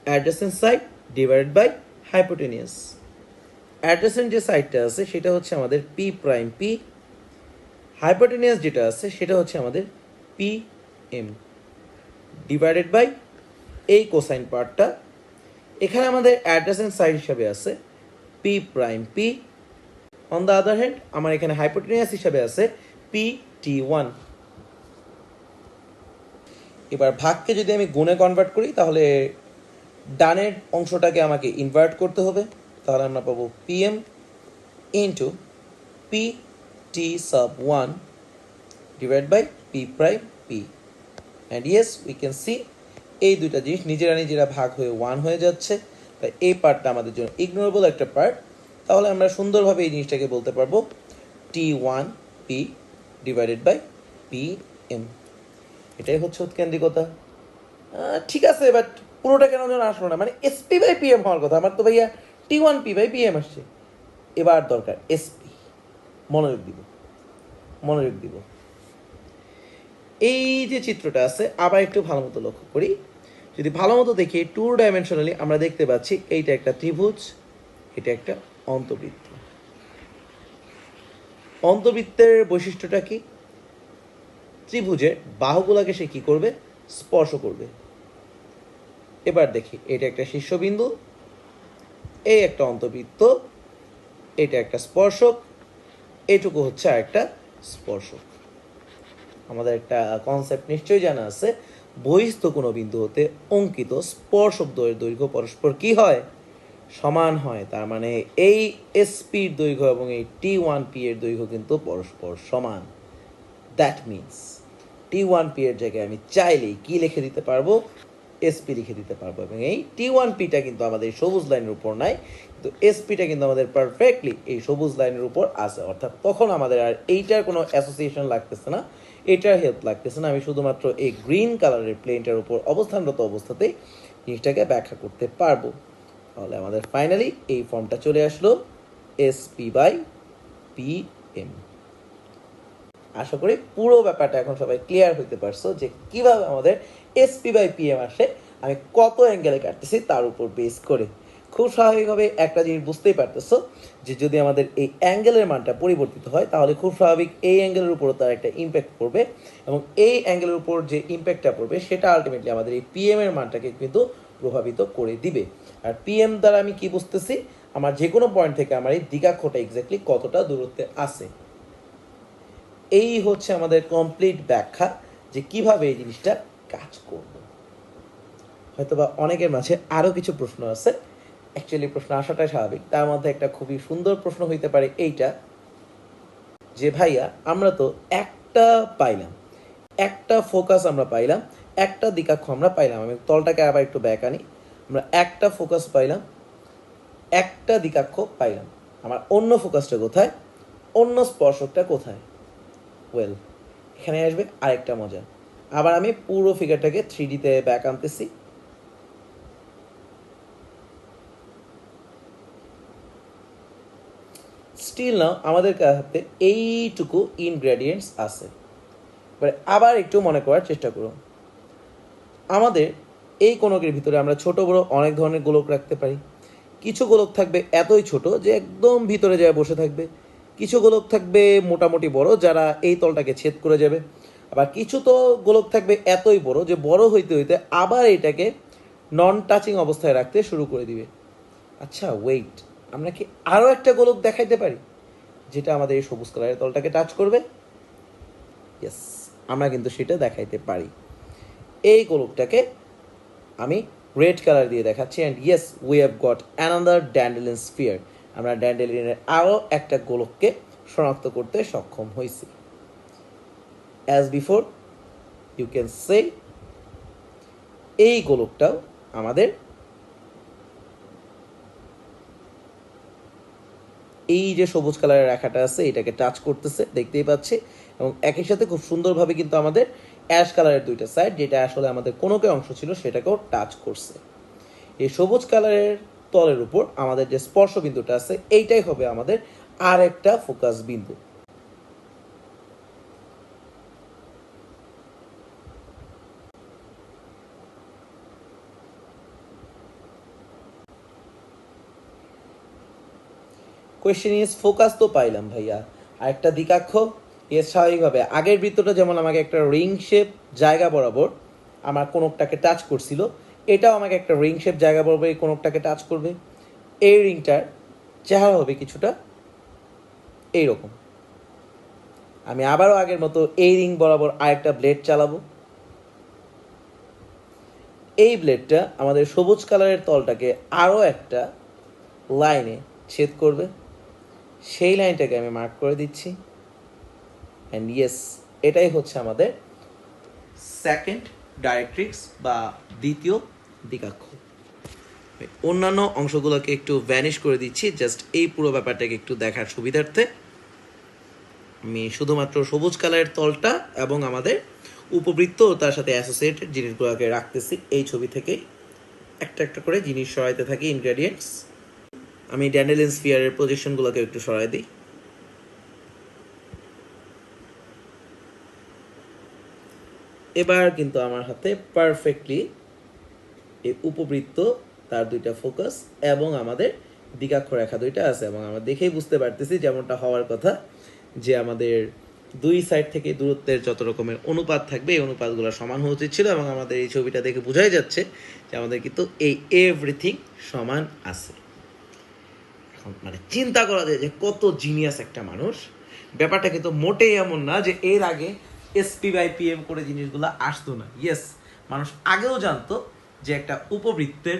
adjacent side divided by hypotenuse. Adjacent যে সাইডটা আছে সেটা হচ্ছে আমাদের পি প্রাইম পি, হাইপোটেনিয়াস যেটা আছে সেটা হচ্ছে আমাদের পি এম, ডিভাইডেড বাই এই কোসাইন পার্টটা। এখানে আমাদের অ্যাডজেসেন্ট সাইড হিসাবে আছে P prime P, on the other hand আমার এখানে হাইপোটেনিয়াস হিসাবে আছে পি টি ওয়ান। এবার ভাগকে যদি আমি গুণে কনভার্ট করি, তাহলে ডানের অংশটাকে আমাকে ইনভার্ট করতে হবে। তাহলে আমরা পাবো P M into P T sub one divide by P prime P. And yes, we can see এই দুইটা জিনিস নিজেরা নিজেরা ভাগ হয়ে ওয়ান হয়ে যাচ্ছে। তাই এই পার্টটা আমাদের জন্য ইগনোরেবল একটা পার্ট। তাহলে আমরা সুন্দরভাবে এই জিনিসটাকে বলতে পারবো T one P divided by P M. এটাই হচ্ছে উৎকেন্দ্রিকতা। ঠিক আছে, বাট পুরোটা কেন যেন আসলো না? মানে এসপি বাই পি এম হওয়ার কথা, আমার তো ভাইয়া T one P by P M আসছে। এবার দরকার এসপি। মনোযোগ দিব, মনোযোগ দিব। এই যে চিত্রটা আছে, আবার একটু ভালো মতো লক্ষ্য করি। যদি ভালো মতো দেখি, 2 ডাইমেনশনালি আমরা দেখতে পাচ্ছি এইটা একটা ত্রিভুজ, এটা একটা অন্তবৃত্ত। অন্তবৃত্তের বৈশিষ্ট্যটা কি? ত্রিভুজের বাহুগুলোকে সে কি করবে? স্পর্শ করবে। এবার দেখি, এটা একটা শীর্ষবিন্দু, এই একটা অন্তবৃত্ত, এটা একটা স্পর্শক, এইটুকু হচ্ছে আরেকটা স্পর্শক। আমাদের একটা কনসেপ্ট নিশ্চয়ই জানা আছে, বহিস্থ কোনো বিন্দু হতে অঙ্কিত স্পর্শক দ্বয়ের দৈর্ঘ্য পরস্পর কি হয়, সমান হয়। তার মানে এই এসপির দৈর্ঘ্য এবং এই T1P এর দৈর্ঘ্য কিন্তু পরস্পর সমান। দ্যাট মিনস T1P এর জায়গায় আমি চাইলেই কি লিখে দিতে পারবো, এসপি লিখে দিতে পারবো, এবং এই T1Pটা কিন্তু আমাদের সবুজ লাইনের উপর নাই, কিন্তু এসপিটা কিন্তু আমাদের পারফেক্টলি এই সবুজ লাইনের উপর আছে। অর্থাৎ তখন আমাদের আর এইটার কোনো অ্যাসোসিয়েশন লাগতেছে না, এটার হেল্প লাগতেছে না। আমি শুধুমাত্র এই গ্রিন কালারের প্লেনটার উপর অবস্থানরত অবস্থাতেই জিনিসটাকে ব্যাখ্যা করতে পারবো। তাহলে আমাদের ফাইনালি এই ফর্মটা চলে আসলো, এসপি বাই পিএম। আশা করি পুরো ব্যাপারটা এখন সবাই ক্লিয়ার হইতে পারছো যে কিভাবে আমাদের এসপি বাই পিএম আসে, আমি কত অ্যাঙ্গেলে কাটতেছি তার উপর বেস করে। খুব স্বাভাবিকভাবে একটা জিনিস বুঝতেই পারতেছো যে যদি আমাদের এই অ্যাঙ্গেলের মানটা পরিবর্তিত হয় তাহলে খুব স্বাভাবিক এই অ্যাঙ্গেলের উপরও তার একটা ইম্প্যাক্ট পড়বে, এবং এই অ্যাঙ্গেলের উপর যে ইম্প্যাক্টটা পড়বে সেটা আলটিমেটলি আমাদের এই পিএম এর মানটাকে কিন্তু প্রভাবিত করে দিবে। আর পিএম দ্বারা আমি কি বুঝতেছি, আমার যে কোনো পয়েন্ট থেকে আমার এই দিগাক্ষটা এক্স্যাক্টলি কতটা দূরত্বে আছে। এই হচ্ছে আমাদের কমপ্লিট ব্যাখ্যা যে কিভাবে এই জিনিসটা কাজ করবে। হয়তোবা অনেকের মাঝে আরও কিছু প্রশ্ন আছে, অ্যাকচুয়ালি প্রশ্ন আসাটাই স্বাভাবিক। তার মধ্যে একটা খুবই সুন্দর প্রশ্ন হইতে পারে এইটা, যে ভাইয়া আমরা তো একটা পাইলাম, একটা ফোকাস আমরা পাইলাম, একটা দিকাক্ষ আমরা পাইলাম, আমি তলটাকে আবার একটু ব্যাক আনি, আমরা একটা ফোকাস পাইলাম, একটা দিকাক্ষ পাইলাম, আমার অন্য ফোকাসটা কোথায়, অন্য স্পর্শকটা কোথায়? ওয়েল, এখানে আসবে আরেকটা মজা। আবার আমি পুরো ফিগারটাকে 3Dতে ব্যাক আনতেছি। স্টিল নাও আমাদের হাতে এইটুকু ইনগ্রেডিয়েন্টস আছে। এবারে আবার একটু মনে করার চেষ্টা করুন, আমাদের এই কোণকের ভিতরে আমরা ছোট বড় অনেক ধরনের গোলক রাখতে পারি। কিছু গোলক থাকবে এতই ছোট যে একদম ভিতরে যায় বসে থাকবে, কিছু গোলক থাকবে মোটামুটি বড় যারা এই তলটাকে ছেদ করে যাবে, আবার কিছু তো গোলক থাকবে এতই বড় যে বড় হইতে হইতে আবার এটাকে নন টাচিং অবস্থায় রাখতে শুরু করে দিবে। আচ্ছা ওয়েট, আমরা কি আরও একটা গোলক দেখাইতে পারি যেটা আমাদের এই সবুজ কালারের তলটাকে টাচ করবে? ইয়েস, আমরা কিন্তু সেটা দেখাইতে পারি। এই গোলকটাকে আমি রেড কালার দিয়ে দেখাচ্ছি, and yes we have got another Dandelin sphere. আমরা ড্যান্ডেলিনের আরও একটা গোলককে শনাক্ত করতে সক্ষম হয়েছি। As before you can say এই গোলকটাও আমাদের এই যে সবুজ কালারের রেখাটা আছে এটাকে টাচ করতেছে, দেখতেই পাচ্ছি, এবং একই সাথে খুব সুন্দরভাবে কিন্তু আমাদের অ্যাশ কালারের দুইটা সাইড, যেটা আসলে আমাদের কোনোকে অংশ ছিল সেটাকেও টাচ করছে। এই সবুজ কালারের তলের উপর আমাদের যে স্পর্শ বিন্দুটা আছে এইটাই হবে আমাদের আর একটা ফোকাস বিন্দু। কোয়েশ্চেন ইজ ফোকাস তো পাইলাম ভাইয়া, আরেকটা দিকাক্ষ? এর স্বাভাবিকভাবে আগের বৃত্তটা যেমন আমাকে একটা রিং শেপ জায়গা বরাবর আমার কোনকটাকে টাচ করছিল, এটাও আমাকে একটা রিং শেপ জায়গা বরাবর এই কোনকটাকে টাচ করবে। এই রিংটার চেহারা হবে কিছুটা এইরকম। আমি আবারও আগের মতো এই রিং বরাবর আরেকটা ব্লেড চালাবো, এই ব্লেডটা আমাদের সবুজ কালারের তলটাকে আরও একটা লাইনে ছেদ করবে, সেই লাইনটাকে আমি মার্ক করে দিচ্ছি, অ্যান্ড ইয়েস এটাই হচ্ছে আমাদের সেকেন্ড ডাইরেক্ট্রিক্স বা দ্বিতীয় দিকাক্ষ। অন্যান্য অংশগুলোকে একটু ভ্যানিশ করে দিচ্ছি জাস্ট এই পুরো ব্যাপারটাকে একটু দেখার সুবিধার্থে। আমি শুধুমাত্র সবুজ কালারের তলটা এবং আমাদের উপবৃত্ত তার সাথে অ্যাসোসিয়েটেড জিনিসগুলোকে রাখতেছি। এই ছবি থেকে একটা একটা করে জিনিস সরাইতে থাকি, ইনগ্রেডিয়েন্টস। আমি ড্যান্ডেলিন স্ফিয়ারের পজিশনগুলোকে একটু সরাই দিই। এবার কিন্তু আমার হাতে পারফেক্টলি এই উপবৃত্ত তার দুইটা ফোকাস এবং আমাদের দিগাক্ষ রেখা দুইটা আছে, এবং আমরা দেখেই বুঝতে পারতেছি যেমনটা হওয়ার কথা যে আমাদের দুই সাইড থেকে দূরত্বের যত রকমের অনুপাত থাকবে এই অনুপাতগুলো সমান হওয়া উচিত ছিল, এবং আমাদের এই ছবিটা দেখে বোঝাই যাচ্ছে যে আমাদের কিন্তু এই এভরিথিং সমান আছে। এখন মানে চিন্তা করা যায় যে কত জিনিয়াস একটা মানুষ। ব্যাপারটা কিন্তু মোটেই এমন না যে এর আগে SP/PM করে জিনিসগুলো আসতো না। ইয়েস, মানুষ আগেও জানতো যে একটা উপবৃত্তের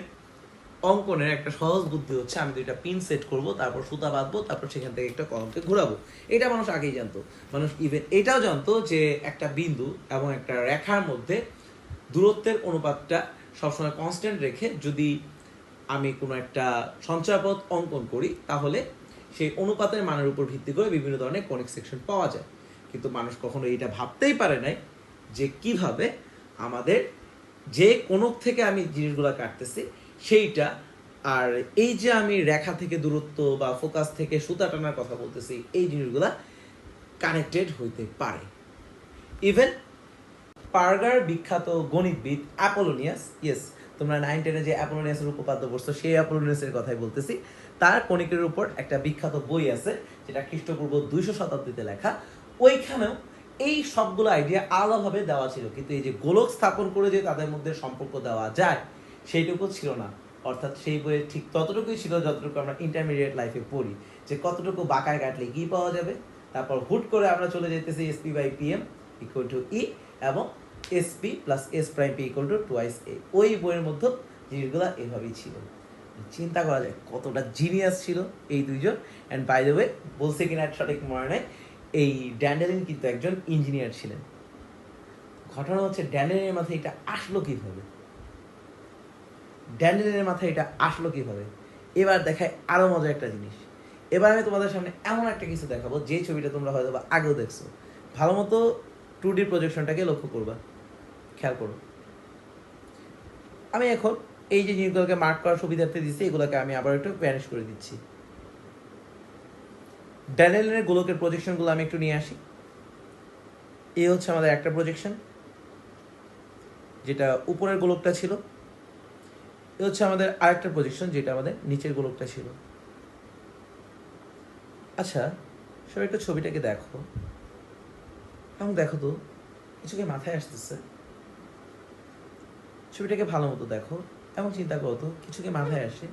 অঙ্কনের একটা সহজ বুদ্ধি হচ্ছে আমি দুইটা পিন সেট করব, তারপর সুতা বাঁধবো, তারপর সেখান থেকে একটা কলমকে ঘোরাবো। এটা মানুষ আগেই জানতো। মানুষ ইভেন এটাও জানতো যে একটা বিন্দু এবং একটা রেখার মধ্যে দূরত্বের অনুপাতটা সবসময় কনস্ট্যান্ট রেখে যদি আমি কোনো একটা সঞ্চয়পথ অঙ্কন করি তাহলে সেই অনুপাতের মানের উপর ভিত্তি করে বিভিন্ন ধরনের কনিক সেকশন পাওয়া যায়। কিন্তু মানুষ কখনো এটা ভাবতেই পারে নাই যে কিভাবে আমাদের যে কোনক থেকে আমি জিনিসগুলো কাটতেছি সেইটা, আর এই যে আমি রেখা থেকে দূরত্ব বা ফোকাস থেকে সুতা টানার কথা বলতেছি, এই জিনিসগুলা কানেক্টেড হইতে পারে। ইভেন পার্গার বিখ্যাত গণিতবিদ অ্যাপোলোনিয়াস, ইয়েস তোমরা 9-10 যে অ্যাপোলোনিয়াসের উপপাদ্য পড়ছো সেই অ্যাপোলোনিয়াসের কথাই বলতেছি, তার কণিকের উপর একটা বিখ্যাত বই আছে যেটা খ্রিস্টপূর্ব 200 শতাব্দীতে লেখা। ওইখানেও এই সবগুলো আইডিয়া আলাদাভাবে দেওয়া ছিল, কিন্তু এই যে গোলক স্থাপন করে যে তাদের মধ্যে সম্পর্ক দেওয়া যায় সেইটুকু ছিল না। অর্থাৎ সেই বইয়ে ঠিক ততটুকুই ছিল যতটুকু আমরা ইন্টারমিডিয়েট লাইফে পড়ি, যে কতটুকু বাঁকায় কাটলে কি পাওয়া যাবে, তারপর হুট করে আমরা চলে যেতেছি SP/PM ইকুয়াল টু E এবং SP+S'(P=2A। ওই বইয়ের মধ্যে জিনিসগুলো এভাবেই ছিল। চিন্তা করা যায় কতটা জিনিয়াস ছিল এই দুইজন। অ্যান্ড বাই দ্য ওয়ে, বলছে কিনা সঠিক মনে নেই, এই ড্যান্ডেলিন কিন্তু একজন ইঞ্জিনিয়ার ছিলেন। ঘটনা হচ্ছে ড্যান্ডেলিনের মাথায় এটা আসলো কিভাবে, ড্যান্ডেলিনের মাথায় এটা আসলো কিভাবে। এবার দেখায় আরো মজার একটা জিনিস। এবার আমি তোমাদের সামনে এমন একটা কিছু দেখাবো যে ছবিটা তোমরা হয়তো বা আগেও দেখছো। ভালো মতো 2D প্রজেকশনটাকে লক্ষ্য করবা, খেয়াল করো। আমি এখন এই যে জিনিসগুলোকে মার্ক করার সুবিধার্থে দিচ্ছি, এগুলোকে আমি আবার একটু ভ্যানিশ করে দিচ্ছি। ড্যানিয়েলের গোলকের প্রজেকশনগুলো আমি একটু নিয়ে আসি। এই হচ্ছে আমাদের একটা প্রজেকশন, যেটা উপরের গোলকটা ছিল। এ হচ্ছে আমাদের আরেকটা প্রজেকশন, যেটা আমাদের নিচের গোলকটা ছিল। আচ্ছা, সবাই একটু ছবিটাকে দেখো এবং দেখো তো কিছু কি মাথায় আসতেছে। ছবিটাকে ভালো মতো দেখো এবং চিন্তা করো তো কিছু কি মাথায় আসে।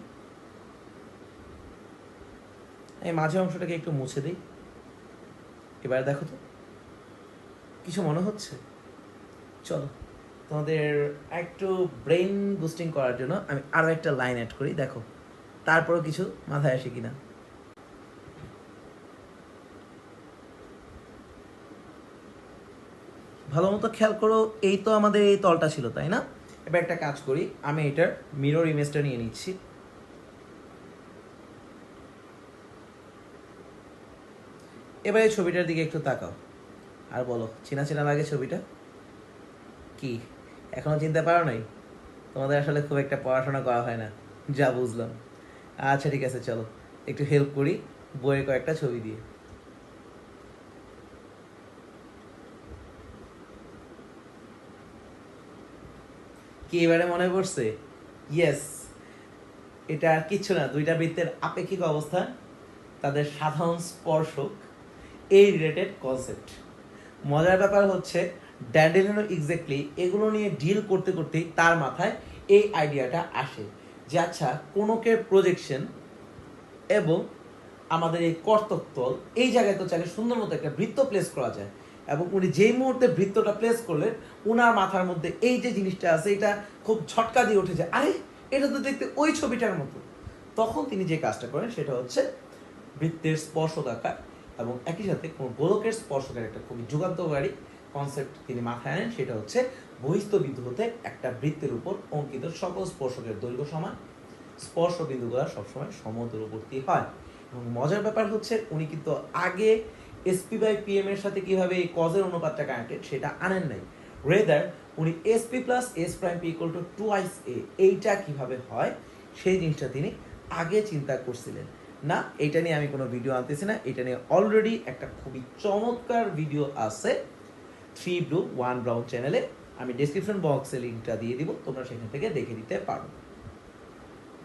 এই মাঝে অংশটাকে একটু মুছে দিই। এবার দেখো তো কিছু মনে হচ্ছে। চলো তোমাদের একটু ব্রেন বুস্টিং করার জন্য আমি আরো একটা লাইন অ্যাড করি, দেখো তারপরও কিছু মাথায় আসে কিনা। ভালো মতো খেয়াল করো, এই তো আমাদের এই তলটা ছিল, তাই না? এবার একটা কাজ করি, আমি এটার মিরর ইমেজটা নিয়ে নিচ্ছি। এবার এই ছবিটার দিকে একটু তাকাও আর বলো চেনা চেনা লাগে ছবিটা কি? এখনো চিনতে পারো নাই? তোমাদের আসলে খুব একটা পড়াশোনা করা হয় না, যা বুঝলাম। আচ্ছা ঠিক আছে, চলো একটু হেল্প করি বইয়ের কয়েকটা ছবি দিয়ে। কি এবারে মনে পড়ছে? ইয়েস, এটা আর কিচ্ছু না, দুইটা বৃত্তের আপেক্ষিক অবস্থান, তাদের সাধারণ স্পর্শক, এই রিলেটেড কনসেপ্ট। মজার ব্যাপার হচ্ছে ড্যান্ডেলিনো এক্স্যাক্টলি এগুলো নিয়ে ডিল করতে করতেই তার মাথায় এই আইডিয়াটা আসে যে আচ্ছা কোনকের প্রজেকশন এবং আমাদের এই কর্তক তল, এই জায়গায় তো চাইলে সুন্দর মতো একটা বৃত্ত প্লেস করা যায়। এবং উনি যেই মুহূর্তে বৃত্তটা প্লেস করলেন, ওনার মাথার মধ্যে এই যে জিনিসটা আছে এটা খুব ঝটকা দিয়ে উঠে যায়, আরে এটা তো দেখতে ওই ছবিটার মতো। তখন তিনি যে কাজটা করেন সেটা হচ্ছে বৃত্তের স্পর্শক আকার এবং একই সাথে কোনো গোলকের স্পর্শকের একটা খুবই যুগান্তকারী কনসেপ্ট তিনি মাথায় আনেন, সেটা হচ্ছে বহিস্থ বিন্দু হতে একটা বৃত্তের উপর অঙ্কিত সকল স্পর্শকের দৈর্ঘ্য সমান, স্পর্শ বিন্দুগুলো সবসময় সমদূরবর্তী হয়। এবং মজার ব্যাপার হচ্ছে উনি কিন্তু আগে SP/PM এর সাথে কিভাবে এই কজের অনুপাতটা কানেক্টেড সেটা আনেন নাই। রেদার উনি SP+S'(P=2A এইটা কিভাবে হয় সেই জিনিসটা তিনি আগে চিন্তা করছিলেন। না, এইটা নিয়ে আমি কোনো ভিডিও আনতেছি না, এটা নিয়ে অলরেডি একটা খুবই চমৎকার ভিডিও আছে 3 ব্লু 1 ব্রাউন চ্যানেলে। আমি ডেসক্রিপশন বক্সে লিঙ্কটা দিয়ে দিব, তোমরা সেখান থেকে দেখে দিতে পারো।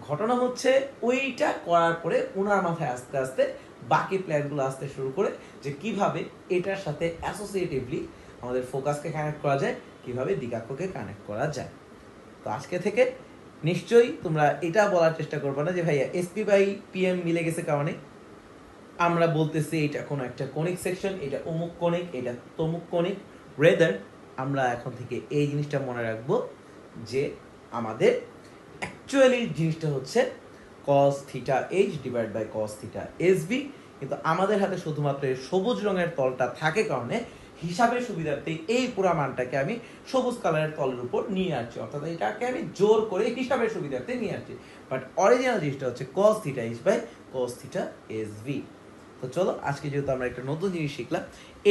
ঘটনা হচ্ছে ওইটা করার পরে ওনার মাথায় আস্তে আস্তে বাকি প্ল্যানগুলো আসতে শুরু করে যে কিভাবে এটার সাথে অ্যাসোসিয়েটিভলি আমাদের ফোকাসকে কানেক্ট করা যায়, কিভাবে দিগাক্ষকে কানেক্ট করা যায়। তো আজকে থেকে নিশ্চয়ই তোমরা এটা বলার চেষ্টা করবে না যে ভাইয়া এসপি বাই পিএম মিলে গেছে কারণে আমরা বলতেছি এটা কোনো একটা কনিক সেকশন, এটা অমুক কনিক, এটা তমুক কনিক। রেদার আমরা এখন থেকে এই জিনিসটা মনে রাখবো যে আমাদের অ্যাকচুয়ালি জিনিসটা হচ্ছে cos theta H divide by cos theta SB, কিন্তু আমাদের হাতে শুধুমাত্র এই সবুজ রঙের তলটা থাকে কারণে হিসাবের সুবিধার্থে এই পুরা মানটাকে আমি সবুজ কালারের তলের উপর নিয়ে আসছি, অর্থাৎ এটাকে আমি জোর করে হিসাবের সুবিধার্থে নিয়ে আসছি। বাট অরিজিনাল জিনিসটা হচ্ছে cos theta H by cos theta SB. তো চলো আজকে যেহেতু আমরা একটা নতুন জিনিস শিখলাম,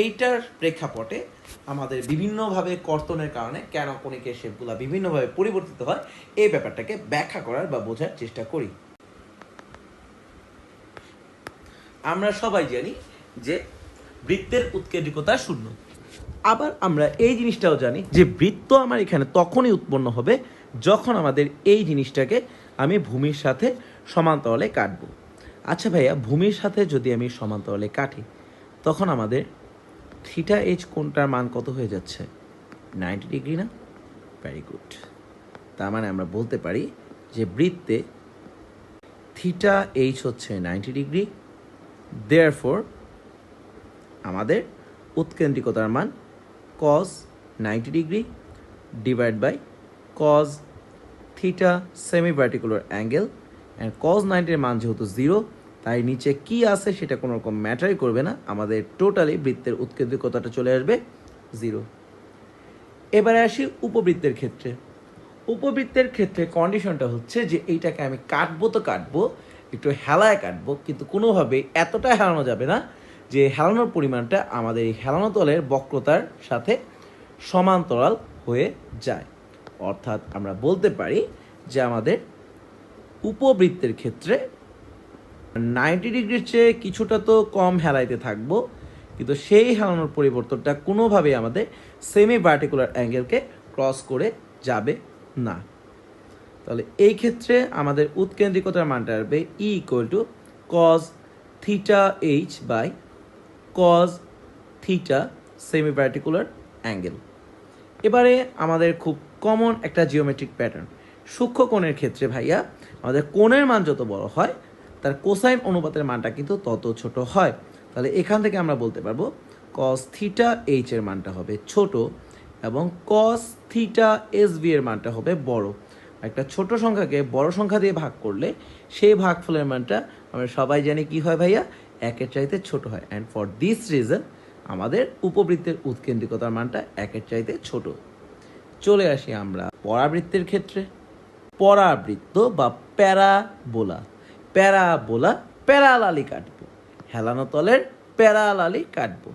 এইটার প্রেক্ষাপটে আমাদের বিভিন্নভাবে কর্তনের কারণে কেন কণিকের শেপগুলো বিভিন্নভাবে পরিবর্তিত হয় এই ব্যাপারটাকে ব্যাখ্যা করার বা বোঝার চেষ্টা করি। আমরা সবাই জানি যে বৃত্তের উৎকেন্দ্রিকতা শূন্য। আবার আমরা এই জিনিসটাও জানি যে বৃত্ত আমার এখানে তখনই উৎপন্ন হবে যখন আমাদের এই জিনিসটাকে আমি ভূমির সাথে সমান্তরালে কাটবো। আচ্ছা ভাইয়া, ভূমির সাথে যদি আমি সমান্তরালে কাটি তখন আমাদের থিটা এইচ কোণটার মান কত হয়ে যাচ্ছে? 90 ডিগ্রি না? Very good. তার মানে আমরা বলতে পারি যে বৃত্তে থিটা এইচ হচ্ছে 90 ডিগ্রি, দেয়ারফর আমাদের উৎকেন্দ্রিকতার মান cos 90 degree divide by cos theta semi vertical angle, and cos 90 এর মান যেহেতু 0 তাই নিচে কি আছে সেটা কোনো রকম ম্যাটারই করবে না, আমাদের টোটালি বৃত্তের উৎকেন্দ্রিকতাটা চলে আসবে 0। এবারে আসি উপবৃত্তের ক্ষেত্রে। উপবৃত্তের ক্ষেত্রে কন্ডিশনটা হচ্ছে যে এইটাকে আমি কাটবো তো কাটবো, একটু হেলায় কাটবো, কিন্তু কোনোভাবে এতটা হেলানো যাবে না যে হেলানোর পরিমাণটা আমাদের এই হেলানো তলের বক্রতার সাথে সমান্তরাল হয়ে যায়। অর্থাৎ আমরা বলতে পারি যে আমাদের উপবৃত্তের ক্ষেত্রে 90 ডিগ্রির চেয়ে কিছুটা তো কম হেলাইতে থাকবো, কিন্তু সেই হেলানোর পরিবর্তনটা কোনোভাবেই আমাদের সেমি ভার্টিকুলার অ্যাঙ্গেলকে ক্রস করে যাবে না। তাহলে এই ক্ষেত্রে আমাদের উৎকেন্দ্রিকতার মানটা আসবে ই equal to cos theta H by cos theta semi vertical angle. এবারে আমাদের খুব কমন একটা জিওমেট্রিক প্যাটার্ন, সূক্ষ্ম কোণের ক্ষেত্রে ভাইয়া আমাদের কোণের মান যত বড় হয় তার কোসাইন অনুপাতের মানটা কিন্তু তত ছোট হয়। তাহলে এখান থেকে আমরা বলতে পারবো কস থিটা এইচ এর মানটা হবে ছোট এবং কস থিটা এস বি এর মানটা হবে বড়। একটা ছোট সংখ্যাকে বড় সংখ্যা দিয়ে ভাগ করলে সেই ভাগফলের মানটা আমরা সবাই জানি কি হয় ভাইয়া, একের চাইতে ছোট হয়। অ্যান্ড ফর দিস রিজন আমাদের উপবৃত্তের উৎকেন্দ্রিকতার মানটা একের চাইতে ছোট। চলে আসি আমরা পরাবৃত্তের ক্ষেত্রে। পরাবৃত্ত বা প্যারাবোলা, প্যারাবোলা প্যারালালি কাটবো, হেলানো তলের প্যারালালি কাটবো।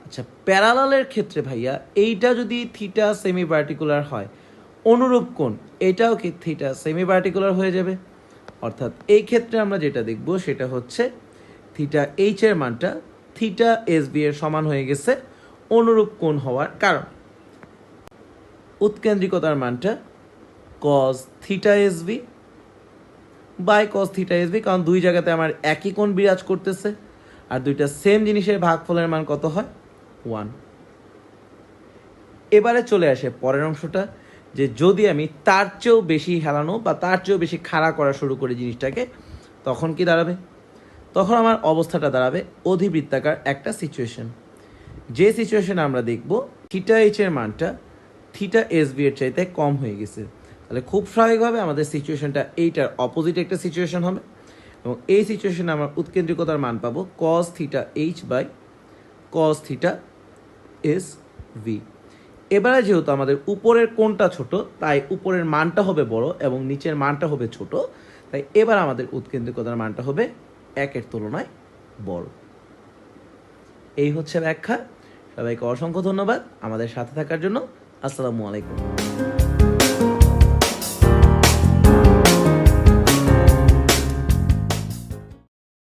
আচ্ছা, প্যারালালের ক্ষেত্রে ভাইয়া এইটা যদি থিটা সেমি ভার্টিকুলার হয়, অনুরূপ কোণ এটাও কি থিটা সেমি ভার্টিকুলার হয়ে যাবে। অর্থাৎ এই ক্ষেত্রে আমরা যেটা দেখব সেটা হচ্ছে থিটা এইচ এর মানটা থিটা এস বি এর সমান হয়ে গেছে অনুরূপ কোণ হওয়ার কারণ। উৎকেন্দ্রিকতার মানটা cos theta S B by cos theta S B, কারণ দুই জায়গাতে আমার একই কোণ বিরাজ করতেছে, আর দুইটা সেম জিনিসের ভাগফলের মান কত হয়? 1। এবারে চলে আসে পরের অংশটা, যে যদি আমি তার চেয়েও বেশি হেলানো বা তার চেয়েও বেশি খাড়া করা শুরু করি জিনিসটাকে, তখন কি দাঁড়াবে? তখন আমার অবস্থাটা দাঁড়াবে অধিবৃত্তাকার একটা সিচুয়েশন। যে সিচুয়েশনে আমরা দেখব থিটা এইচ এর মানটা থিটা এস বি এর চাইতে কম হয়ে গেছে, তাহলে খুব স্বাভাবিকভাবে আমাদের সিচুয়েশনটা এইটার অপোজিট একটা সিচুয়েশন হবে, এবং এই সিচুয়েশনে আমরা উৎকেন্দ্রিকতার মান পাবো cos theta H by cos theta S V. এবারে যেহেতু আমাদের উপরের কোণটা ছোট তাই উপরের মানটা হবে বড় এবং নিচের মানটা হবে ছোট, তাই এবার আমাদের উৎকেন্দ্রিকতার মানটা হবে একের তুলনায় বড়। এই হচ্ছে ব্যাখ্যা। সবাইকে অসংখ্য ধন্যবাদ আমাদের সাথে থাকার জন্য। আসসালামু আলাইকুম।